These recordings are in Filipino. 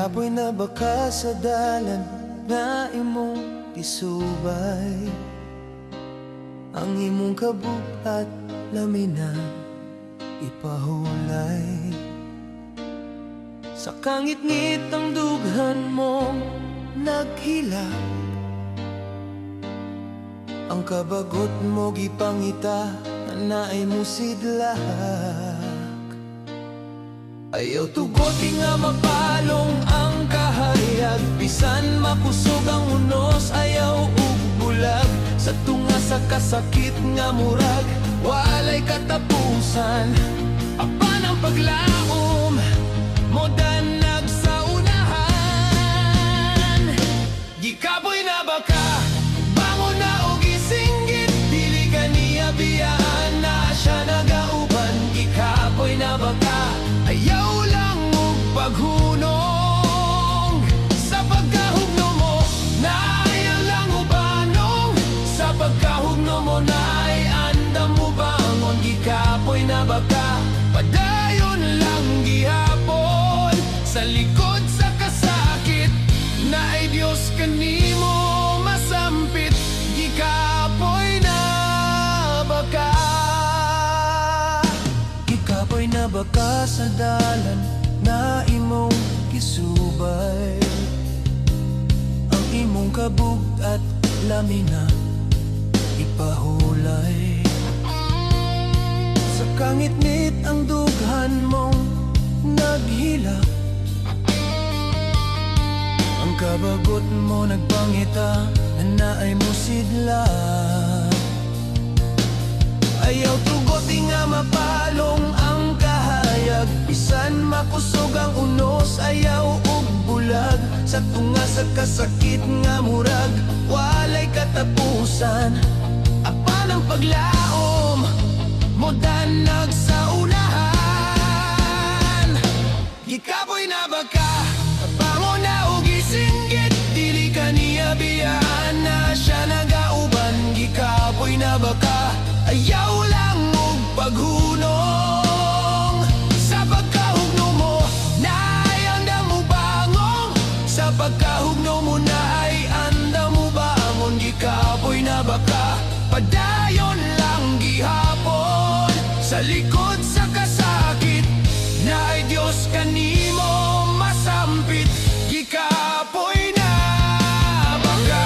Gikapoy na baka sa dalan na imong isubay, ang imong kabuhat laminan ipahulay. Sa kangit-ngit ang dughan mo naghilak, ang kabagot mo gipangita na naay mo sidlak. Ayaw tugot nga mapalong ang kahayag, bisan makusog ang unos, ayaw ug bulag. Sa tunga sa kasakit nga murag walay katapusan, apan ang paglaom mo danag sa unahan. Gikapoy na baka, bangon na o gisinggit, dili ka niya biyaan na siya nagauban. Gikapoy na baka, ayaw lang og paghunong, sa pagkahugno mo na ayaw lang ubanong, sa pagkahugno mo na ay andam mo bangon. Gikapoy na baka, padayon lang gihapon, sa likod sa kasakit na ay Diyos kanimo masampit. Gikapoy na baka, gikapoy na baka sa dalan na imong kisubay, ang imong kabug at lamina ipahulay. Sa kangit-ngit ang dughan mong naghilak, ang kabagot mo nagpangita na naay mo sidlak. Ayaw tugot nga mapalong ang kahayag, bisan makusog ang unos, ayaw ug bulag. Sa tunga sa kasakit nga murag walay katapusan, apan ang paglaom mo danag sa unahan. Gikapoy na baka, bangon na o gisinggit, dili ka niya biyaan na siya nagauban. Gikapoy na baka, ayaw lang og paghunong, sa pagkahugno mo na ay andam mo bangong, sa pagkahugno mo na ay andam mo bangon. Gikapoy na baka, padayon lang gihapon, sa likod sa kasakit na ay Diyos kanimo masampit. Gikapoy na baka.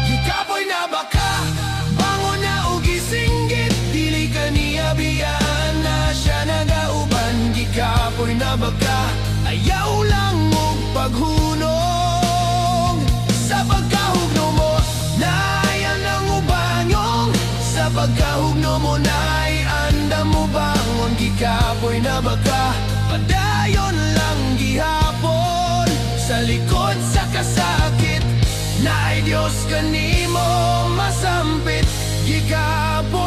Gikapoy na baka, bangon na o gisinggit, dili ka niya biyaan na siya nagauban. Gikapoy na baka, ayaw lang og paghunong, sa pagkahugno mo na ay andam mo bangong, sa pagkahugno mo na ay andam mo bangon. Gikapoy na baka, padayon lang gihapon, sa likod sa kasakit na ay Diyos kanimo masampit. Gikapoy